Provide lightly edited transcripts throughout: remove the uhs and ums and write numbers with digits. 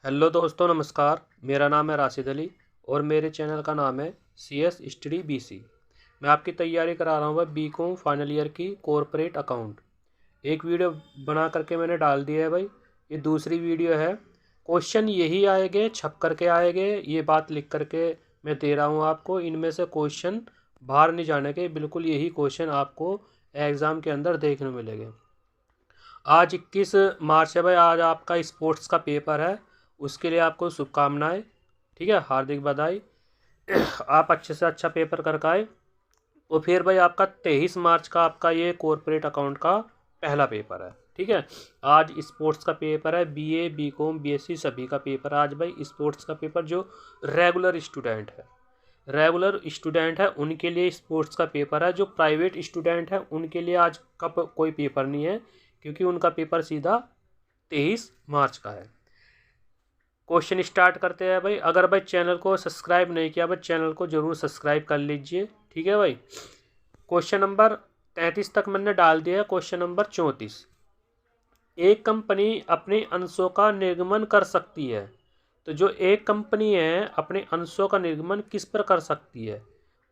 Hello दोस्तों, नमस्कार। मेरा नाम है राशिद अली और मेरे चैनल का नाम है CS स्टडी BC। मैं आपकी तैयारी करा रहा हूँ BCom फाइनल ईयर की कॉरपोरेट अकाउंट। एक वीडियो बना करके मैंने डाल दिया है भाई। ये दूसरी वीडियो है। क्वेश्चन यही आएंगे, छप करके आएंगे, ये बात लिख करके मैं दे रहा हूँ आपको। इनमें से क्वेश्चन बाहर नहीं जाने के, बिल्कुल यही क्वेश्चन आपको एग्ज़ाम के अंदर देखने मिलेंगे। आज 21 मार्च है भाई। आज आपका स्पोर्ट्स का पेपर है, उसके लिए आपको शुभकामनाएं। ठीक है, हार्दिक बधाई। आप अच्छे से अच्छा पेपर करके आए। तो फिर भाई आपका 23 मार्च का आपका ये कॉरपोरेट अकाउंट का पहला पेपर है। ठीक है, आज स्पोर्ट्स का पेपर है। BA BCom BSc सभी का पेपर है आज भाई। स्पोर्ट्स का पेपर जो रेगुलर स्टूडेंट है उनके लिए स्पोर्ट्स का पेपर है। जो प्राइवेट स्टूडेंट है उनके लिए आज का कोई पेपर नहीं है, क्योंकि उनका पेपर सीधा 23 मार्च का है। क्वेश्चन स्टार्ट करते हैं भाई। अगर भाई चैनल को सब्सक्राइब नहीं किया भाई, चैनल को जरूर सब्सक्राइब कर लीजिए। ठीक है भाई। क्वेश्चन नंबर 33 तक मैंने डाल दिया है। क्वेश्चन नंबर 34, एक कंपनी अपने अंशों का निर्गमन कर सकती है। तो जो एक कंपनी है अपने अंशों का निर्गमन किस पर कर सकती है?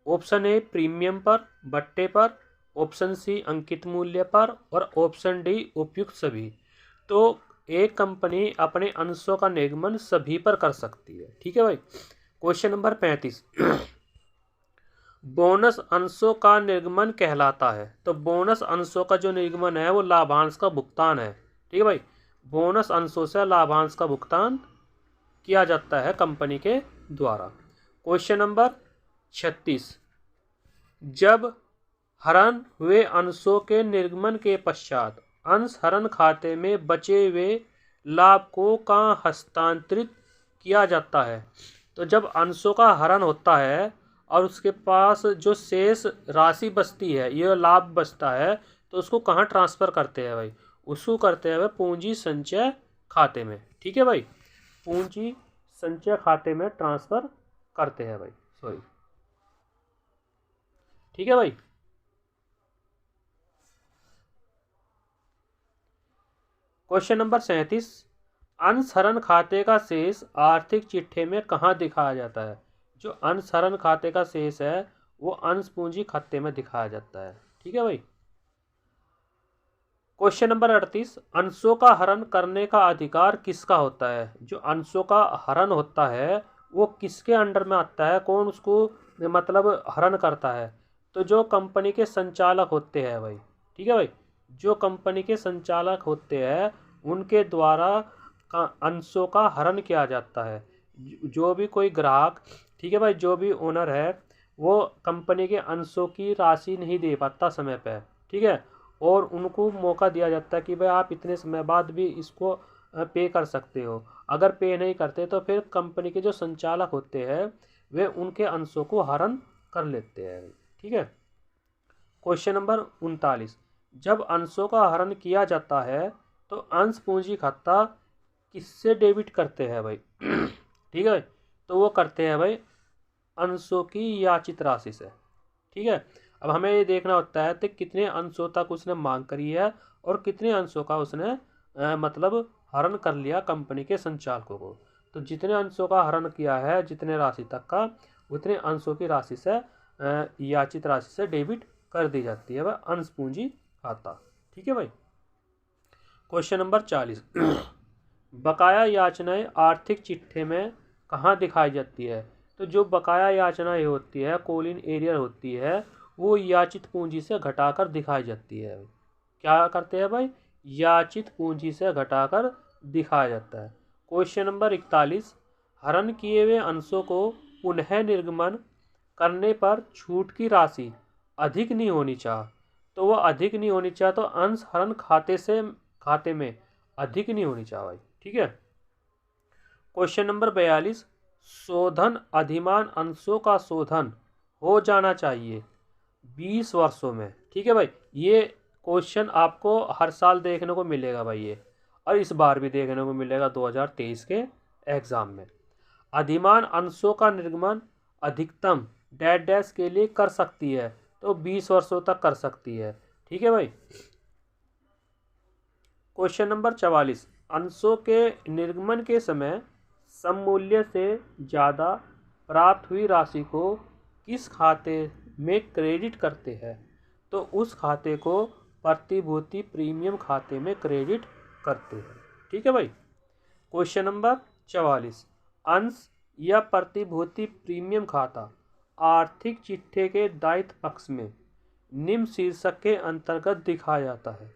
ऑप्शन ए प्रीमियम पर, बट्टे पर, ऑप्शन सी अंकित मूल्य पर, और ऑप्शन डी उपयुक्त सभी। तो एक कंपनी अपने अंशों का निर्गमन सभी पर कर सकती है। ठीक है भाई। क्वेश्चन नंबर 35, बोनस अंशों का निर्गमन कहलाता है। तो बोनस अंशों का जो निर्गमन है वो लाभांश का भुगतान है। ठीक है भाई। बोनस अंशों से लाभांश का भुगतान किया जाता है कंपनी के द्वारा। क्वेश्चन नंबर 36, जब हरण हुए अंशों के निर्गमन के पश्चात अंश हरण खाते में बचे हुए लाभ को कहाँ हस्तांतरित किया जाता है? तो जब अंशों का हरण होता है और उसके पास जो शेष राशि बचती है, यह लाभ बचता है, तो उसको कहाँ ट्रांसफ़र करते हैं भाई? उसको करते हैं भाई पूंजी संचय खाते में। ठीक है भाई, पूंजी संचय खाते में ट्रांसफ़र करते हैं भाई। सॉरी। ठीक है भाई। क्वेश्चन नंबर 37, अंशहरण खाते का शेष आर्थिक चिट्ठे में कहाँ दिखाया जाता है? जो अंशहरण खाते का शेष है वो अंश पूंजी खाते में दिखाया जाता है। ठीक है भाई। क्वेश्चन नंबर 38, अंशों का हरण करने का अधिकार किसका होता है? जो अंशों का हरण होता है वो किसके अंडर में आता है? कौन उसको मतलब हरण करता है? तो जो कंपनी के संचालक होते हैं भाई। ठीक है भाई। जो कंपनी के संचालक होते हैं उनके द्वारा अंशों का हरण किया जाता है। जो भी कोई ग्राहक, ठीक है भाई, जो भी ओनर है वो कंपनी के अंशों की राशि नहीं दे पाता समय पे। ठीक है, और उनको मौका दिया जाता है कि भाई आप इतने समय बाद भी इसको पे कर सकते हो। अगर पे नहीं करते तो फिर कंपनी के जो संचालक होते हैं वे उनके अंशों को हरण कर लेते हैं। ठीक है। क्वेश्चन नंबर 39, जब अंशों का हरण किया जाता है तो अंश पूंजी खाता किससे डेबिट करते हैं भाई? ठीक है, तो वो करते हैं भाई अंशों की याचित राशि से। ठीक है। अब हमें ये देखना होता है कि कितने अंशों तक उसने मांग करी है और कितने अंशों का उसने मतलब हरण कर लिया कंपनी के संचालकों को। तो जितने अंशों का हरण किया है, जितने राशि तक का, उतने अंशों की राशि से याचित राशि से डेबिट कर दी जाती है वह अंश पूंजी खाता। ठीक है भाई। क्वेश्चन नंबर 40, बकाया याचनाएं आर्थिक चिट्ठे में कहाँ दिखाई जाती है? तो जो बकाया याचनाएं होती है, कॉलिन एरियर होती है, वो याचित पूंजी से घटाकर दिखाई जाती है। क्या करते हैं भाई? याचित पूंजी से घटाकर दिखाया जाता है। क्वेश्चन नंबर 41, हरण किए हुए अंशों को पुनः निर्गमन करने पर छूट की राशि अधिक नहीं होनी चाहिए। तो वो अधिक नहीं होनी चाहिए, तो अंश हरण खाते में अधिक नहीं होनी चाहिए भाई। ठीक है। क्वेश्चन नंबर 42, शोधन अधिमान अंशों का शोधन हो जाना चाहिए 20 वर्षों में। ठीक है भाई। ये क्वेश्चन आपको हर साल देखने को मिलेगा भाई ये, और इस बार भी देखने को मिलेगा 2023 के एग्जाम में। अधिमान अंशों का निर्गमन अधिकतम डैश डैश के लिए कर सकती है, तो 20 वर्षों तक कर सकती है। ठीक है भाई। क्वेश्चन नंबर 44, अंशों के निर्गमन के समय सममूल्य से ज़्यादा प्राप्त हुई राशि को किस खाते में क्रेडिट करते हैं? तो उस खाते को प्रतिभूति प्रीमियम खाते में क्रेडिट करते हैं। ठीक है भाई। क्वेश्चन नंबर 44, अंश या प्रतिभूति प्रीमियम खाता आर्थिक चिट्ठे के दायित्व पक्ष में निम्न शीर्षक के अंतर्गत दिखाया जाता है।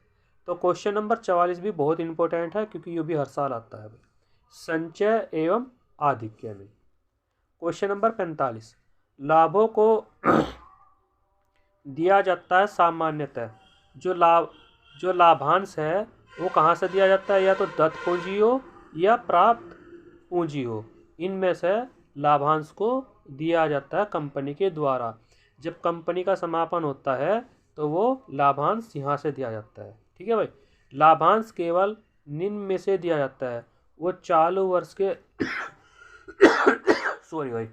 तो क्वेश्चन नंबर 44 भी बहुत इंपॉर्टेंट है क्योंकि ये भी हर साल आता है। संचय एवं आधिक्य में। क्वेश्चन नंबर 45, लाभों को दिया जाता है सामान्यतः जो लाभांश है वो कहाँ से दिया जाता है? या तो दत्त पूंजी हो या प्राप्त पूंजी हो, इनमें से लाभांश को दिया जाता है कंपनी के द्वारा। जब कंपनी का समापन होता है तो वो लाभांश यहाँ से दिया जाता है। ठीक है भाई। लाभांश केवल निम्न में से दिया जाता है, वो चालू वर्ष के सॉरी भाई,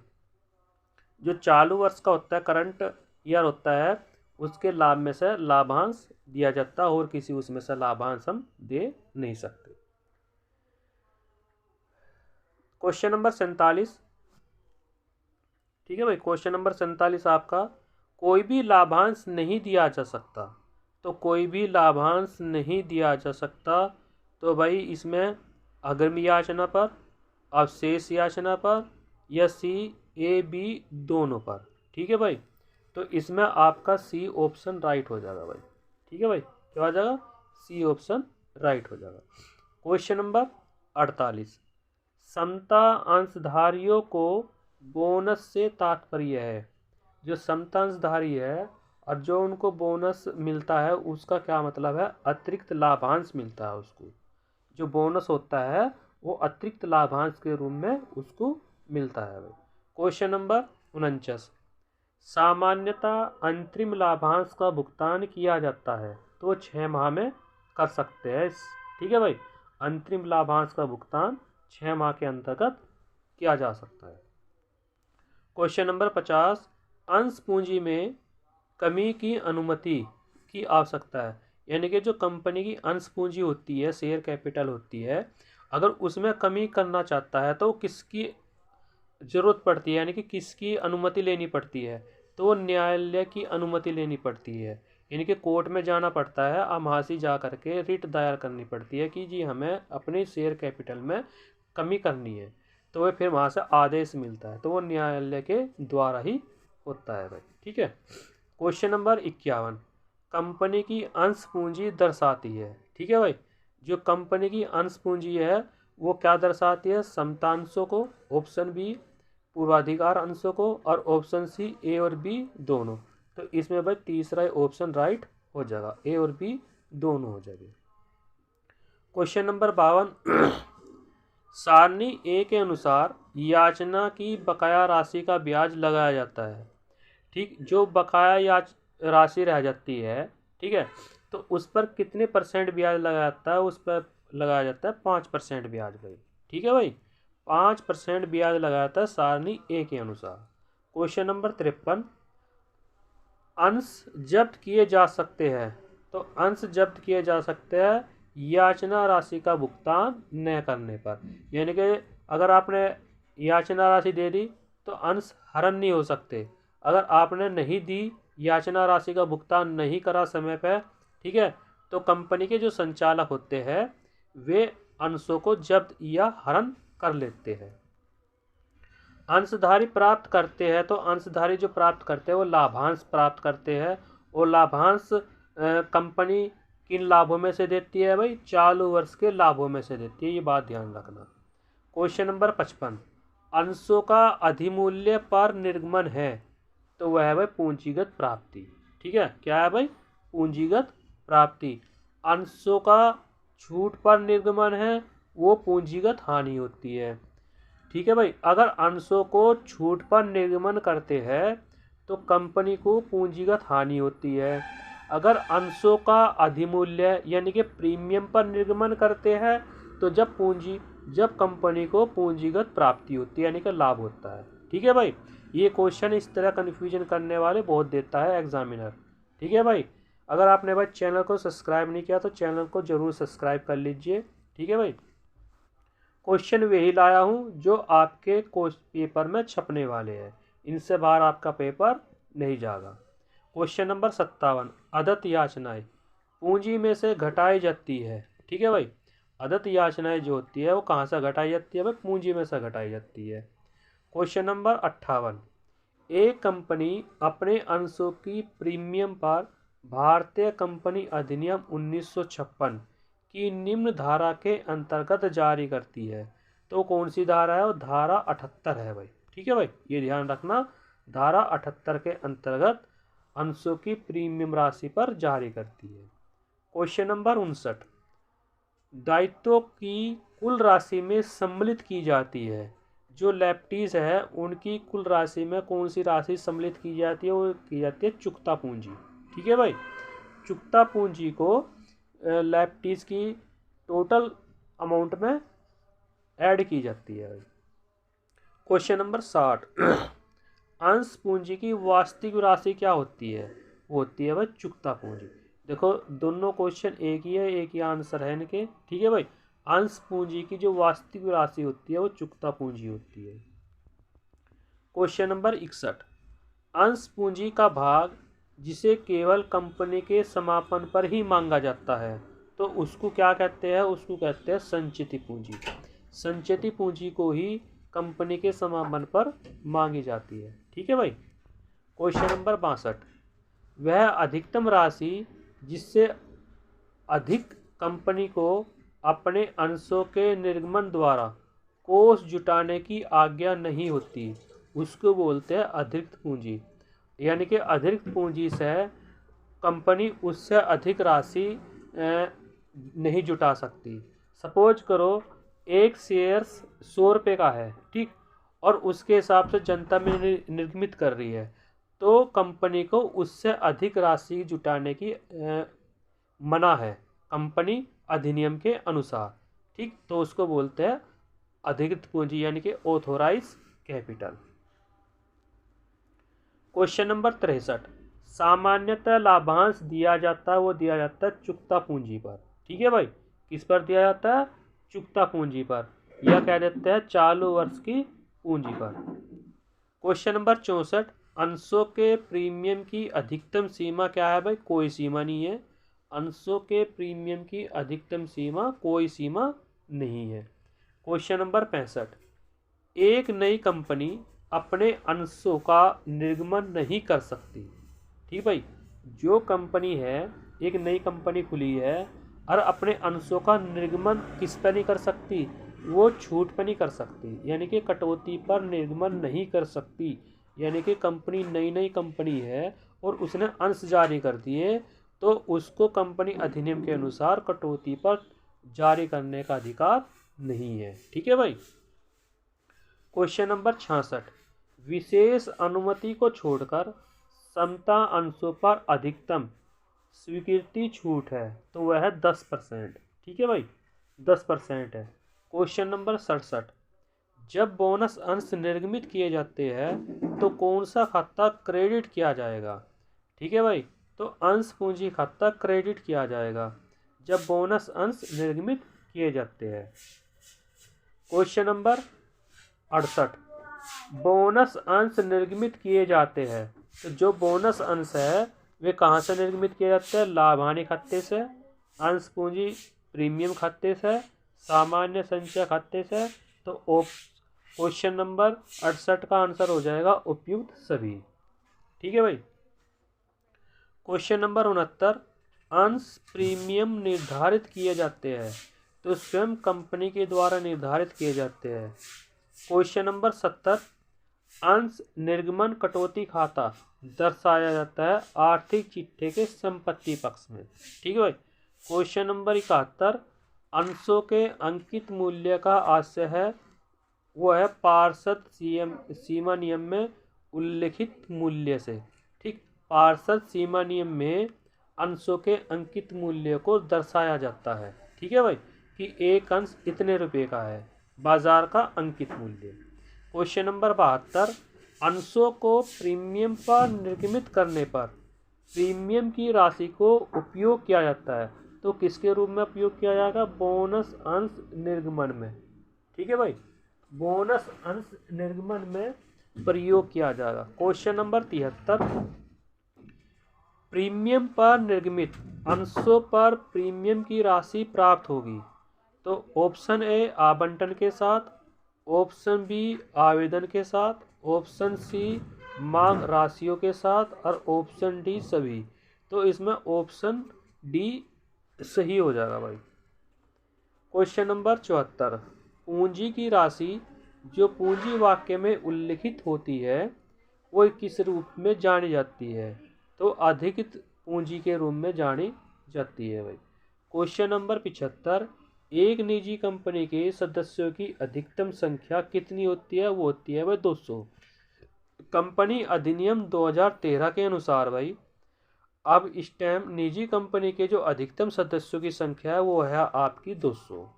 जो चालू वर्ष का होता है, करंट ईयर होता है, उसके लाभ में से लाभांश दिया जाता है और किसी उसमें से लाभांश हम दे नहीं सकते। Question number 47। ठीक है भाई। क्वेश्चन नंबर 47 आपका, कोई भी लाभांश नहीं दिया जा सकता। तो कोई भी लाभांश नहीं दिया जा सकता तो भाई इसमें अग्रिम याचना पर, अवशेष याचना पर या सी ए बी दोनों पर। ठीक है भाई। तो इसमें आपका सी ऑप्शन राइट हो जाएगा भाई। ठीक है भाई। क्या हो जाएगा? सी ऑप्शन राइट हो जाएगा। क्वेश्चन नंबर 48, समता अंशधारियों को बोनस से तात्पर्य है। जो समता अंशधारी है और जो उनको बोनस मिलता है उसका क्या मतलब है? अतिरिक्त लाभांश मिलता है उसको। जो बोनस होता है वो अतिरिक्त लाभांश के रूप में उसको मिलता है भाई। क्वेश्चन नंबर 49, सामान्यतः अंतरिम लाभांश का भुगतान किया जाता है तो 6 माह में कर सकते हैं। ठीक है भाई। अंतरिम लाभांश का भुगतान 6 माह के अंतर्गत किया जा सकता है। क्वेश्चन नंबर 50, अंश पूंजी में कमी की अनुमति की आवश्यकता है। यानी कि जो कंपनी की अंश पूंजी होती है, शेयर कैपिटल होती है, अगर उसमें कमी करना चाहता है तो किसकी जरूरत पड़ती है? यानी कि किसकी अनुमति लेनी पड़ती है? तो न्यायालय की अनुमति लेनी पड़ती है। यानी कि कोर्ट में जाना पड़ता है, आमासी जा करके रिट दायर करनी पड़ती है कि जी हमें अपने शेयर कैपिटल में कमी करनी है। तो वह फिर वहाँ से आदेश मिलता है, तो वो न्यायालय के द्वारा ही होता है भाई। ठीक है। क्वेश्चन नंबर 51, कंपनी की अंश पूंजी दर्शाती है। ठीक है भाई। जो कंपनी की अंश पूंजी है वो क्या दर्शाती है? समतांशों को, ऑप्शन बी पूर्वाधिकार अंशों को, और ऑप्शन सी ए और बी दोनों। तो इसमें भाई तीसरा ऑप्शन राइट हो जाएगा, ए और बी दोनों हो जाएंगे। क्वेश्चन नंबर 52, सारणी ए के अनुसार याचना की बकाया राशि का ब्याज लगाया जाता है। ठीक। जो बकाया राशि रह जाती है, ठीक है, तो उस पर कितने % ब्याज लगाया जाता है? उस पर लगाया जाता है 5% ब्याज भाई। ठीक है भाई। 5% ब्याज लगाया जाता है सारणी ए के अनुसार। क्वेश्चन नंबर 53, अंश जब्त किए जा सकते हैं। तो अंश जब्त किए जा सकते हैं याचना राशि का भुगतान न करने पर। यानी कि अगर आपने याचना राशि दे दी तो अंश हरण नहीं हो सकते। अगर आपने नहीं दी, याचना राशि का भुगतान नहीं करा समय पर, ठीक है, तो कंपनी के जो संचालक होते हैं वे अंशों को जब्त या हरण कर लेते हैं। अंशधारी प्राप्त करते हैं। तो अंशधारी जो प्राप्त करते हैं वो लाभांश प्राप्त करते हैं, और लाभांश कंपनी किन लाभों में से देती है भाई? चालू वर्ष के लाभों में से देती है। ये बात ध्यान रखना। क्वेश्चन नंबर 55, अंशों का अधिमूल्य पर निर्गमन है। तो वह है भाई पूंजीगत प्राप्ति। ठीक है। क्या है भाई? पूंजीगत प्राप्ति। अंशों का छूट पर निर्गमन है, वो पूंजीगत हानि होती है। ठीक है भाई। अगर अंशों को छूट पर निर्गमन करते हैं तो कंपनी को पूंजीगत हानि होती है। अगर अंशों का अधिमूल्य यानी कि प्रीमियम पर निर्गमन करते हैं तो जब कंपनी को पूंजीगत प्राप्ति होती है, यानी कि लाभ होता है। ठीक है भाई। ये क्वेश्चन इस तरह कन्फ्यूजन करने वाले बहुत देता है एग्जामिनर। ठीक है भाई। अगर आपने भाई चैनल को सब्सक्राइब नहीं किया तो चैनल को जरूर सब्सक्राइब कर लीजिए। ठीक है भाई। क्वेश्चन वही लाया हूँ जो आपके पेपर में छपने वाले हैं, इनसे बाहर आपका पेपर नहीं जाएगा। क्वेश्चन नंबर 57, अदत्त याचनाएं पूंजी में से घटाई जाती है। ठीक है भाई, अदत्त याचनाएं जो होती है वो कहाँ से घटाई जाती है भाई? पूंजी में से घटाई जाती है। क्वेश्चन नंबर 58, एक कंपनी अपने अंशों की प्रीमियम पर भारतीय कंपनी अधिनियम 1956 की निम्न धारा के अंतर्गत जारी करती है। तो कौन सी धारा है? वो धारा 78 है भाई। ठीक है भाई, ये ध्यान रखना, धारा 78 के अंतर्गत अंशों की प्रीमियम राशि पर जारी करती है। क्वेश्चन नंबर 59, दायित्वों की कुल राशि में सम्मिलित की जाती है। जो लेप्टीज है उनकी कुल राशि में कौन सी राशि सम्मिलित की जाती है? वो की जाती है चुकता पूंजी। ठीक है भाई, चुकता पूंजी को लेप्टीज की टोटल अमाउंट में ऐड की जाती है। क्वेश्चन नंबर 60, अंश पूंजी की वास्तविक राशि क्या होती है? वो होती है भाई चुकता पूंजी। देखो दोनों क्वेश्चन एक ही है, एक ही आंसर है इनके। ठीक है भाई, अंश पूंजी की जो वास्तविक राशि होती है वो चुकता पूंजी होती है। क्वेश्चन नंबर 61, अंश पूंजी का भाग जिसे केवल कंपनी के समापन पर ही मांगा जाता है तो उसको क्या कहते हैं? उसको कहते हैं संचित पूंजी। संचित पूंजी को ही कंपनी के समापन पर मांगी जाती है। ठीक है भाई। क्वेश्चन नंबर 62, वह अधिकतम राशि जिससे अधिक कंपनी को अपने अंशों के निर्गमन द्वारा कोष जुटाने की आज्ञा नहीं होती उसको बोलते हैं अतिरिक्त पूंजी। यानी कि अतिरिक्त पूंजी से कंपनी उससे अधिक राशि नहीं जुटा सकती। सपोज करो एक शेयर 100 रुपये का है, ठीक, और उसके हिसाब से जनता में निर्गमित कर रही है, तो कंपनी को उससे अधिक राशि जुटाने की मना है कंपनी अधिनियम के अनुसार। ठीक, तो उसको बोलते हैं अधिकृत पूंजी यानी कि ऑथोराइज कैपिटल। क्वेश्चन नंबर 63, सामान्यतः लाभांश दिया जाता है, वो दिया जाता है चुकता पूंजी पर। ठीक है भाई, किस पर दिया जाता है? चुकता पूंजी पर, या कह देते हैं चालू वर्ष की पूंजी पर। क्वेश्चन नंबर 64, अंशों के प्रीमियम की अधिकतम सीमा क्या है भाई? कोई सीमा नहीं है। अंशों के प्रीमियम की अधिकतम सीमा कोई सीमा नहीं है। क्वेश्चन नंबर 65, एक नई कंपनी अपने अंशों का निर्गमन नहीं कर सकती। ठीक भाई, जो कंपनी है, एक नई कंपनी खुली है और अपने अंशों का निर्गमन किस पर नहीं कर सकती? वो छूट पर नहीं कर सकती, यानी कि कटौती पर निर्गमन नहीं कर सकती। यानी कि कंपनी नई कंपनी है और उसने अंश जारी कर दिए, तो उसको कंपनी अधिनियम के अनुसार कटौती पर जारी करने का अधिकार नहीं है। ठीक है भाई। क्वेश्चन नंबर 66, विशेष अनुमति को छोड़कर समता अंशों पर अधिकतम स्वीकृति छूट है, तो वह है 10%। ठीक है भाई, 10% है। क्वेश्चन नंबर 67, जब बोनस अंश निर्गमित किए जाते हैं तो कौन सा खाता क्रेडिट किया जाएगा? ठीक है भाई, तो अंश पूंजी खाता क्रेडिट किया जाएगा जब बोनस अंश निर्गमित किए जाते हैं। क्वेश्चन नंबर 68, बोनस अंश निर्गमित किए जाते हैं, तो जो बोनस अंश है वे कहाँ से निर्गमित किए जाते हैं? लाभ हानि खाते से, अंश पूंजी प्रीमियम खाते से, सामान्य संचय खाते से। तो क्वेश्चन नंबर 68 का आंसर हो जाएगा उपयुक्त सभी। ठीक है भाई। क्वेश्चन नंबर 69, अंश प्रीमियम निर्धारित किए जाते हैं, तो स्वयं कंपनी के द्वारा निर्धारित किए जाते हैं। क्वेश्चन नंबर 70, अंश निर्गमन कटौती खाता दर्शाया जाता है आर्थिक चिट्ठे के संपत्ति पक्ष में। ठीक है भाई। क्वेश्चन नंबर 71, अंशों के अंकित मूल्य का आशय है वो है पार्षद सीमा नियम में उल्लिखित मूल्य से। ठीक, पार्षद सीमा नियम में अंशों के अंकित मूल्य को दर्शाया जाता है। ठीक है भाई, कि एक अंश इतने रुपए का है, बाजार का अंकित मूल्य। क्वेश्चन नंबर 72, अंशों को प्रीमियम पर निर्गमित करने पर प्रीमियम की राशि को उपयोग किया जाता है, तो किसके रूप में उपयोग किया जाएगा? बोनस अंश निर्गमन में। ठीक है भाई, बोनस अंश निर्गमन में प्रयोग किया जाएगा। क्वेश्चन नंबर 73, प्रीमियम पर निर्गमित अंशों पर प्रीमियम की राशि प्राप्त होगी। तो ऑप्शन ए आवंटन के साथ, ऑप्शन बी आवेदन के साथ, ऑप्शन सी मांग राशियों के साथ और ऑप्शन डी सभी। तो इसमें ऑप्शन डी सही हो जाएगा भाई। क्वेश्चन नंबर 74, पूंजी की राशि जो पूंजी वाक्य में उल्लिखित होती है वो किस रूप में जानी जाती है। तो अधिकृत पूंजी के रूप में जानी जाती है भाई। क्वेश्चन नंबर 75, एक निजी कंपनी के सदस्यों की अधिकतम संख्या कितनी होती है। वो होती है भाई 200। कंपनी अधिनियम 2013 के अनुसार भाई अब इस टाइम निजी कंपनी के जो अधिकतम सदस्यों की संख्या है वो है आपकी 200।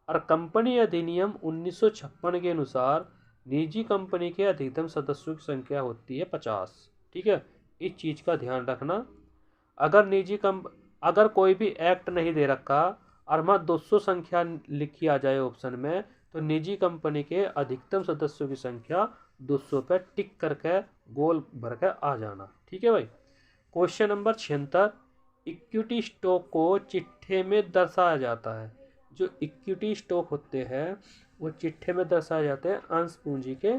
और कंपनी अधिनियम 1956 के अनुसार निजी कंपनी के अधिकतम सदस्यों की संख्या होती है 50। ठीक है, इस चीज़ का ध्यान रखना। अगर कोई भी एक्ट नहीं दे रखा और मैं 200 संख्या लिखी आ जाए ऑप्शन में, तो निजी कंपनी के अधिकतम सदस्यों की संख्या 200 पे टिक करके गोल भर के आ जाना। ठीक है भाई। क्वेश्चन नंबर 76, इक्विटी स्टॉक को चिट्ठे में दर्शाया जाता है। जो इक्विटी स्टॉक होते हैं वो चिट्ठे में दर्शाए जाते हैं अंश पूंजी के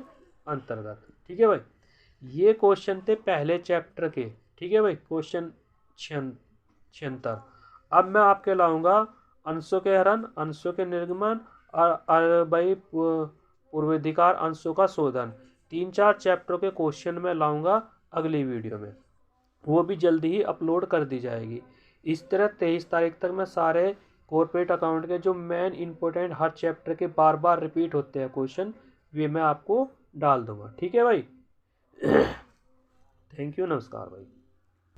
अंतर्गत। ठीक है भाई, ये क्वेश्चन थे पहले चैप्टर के। ठीक है भाई, क्वेश्चन 76। अब मैं आपके लाऊंगा अंशों के हरण, अंशों के निर्गमन और भाई पूर्वाधिकार अंशों का शोधन। 3-4 चैप्टर के क्वेश्चन में लाऊंगा अगली वीडियो में, वो भी जल्दी ही अपलोड कर दी जाएगी। इस तरह 23 तारीख तक मैं सारे कॉर्पोरेट अकाउंट के जो मेन इंपॉर्टेंट हर चैप्टर के बार बार रिपीट होते हैं क्वेश्चन, वे मैं आपको डाल दूंगा। ठीक है भाई। थैंक यू, नमस्कार भाई।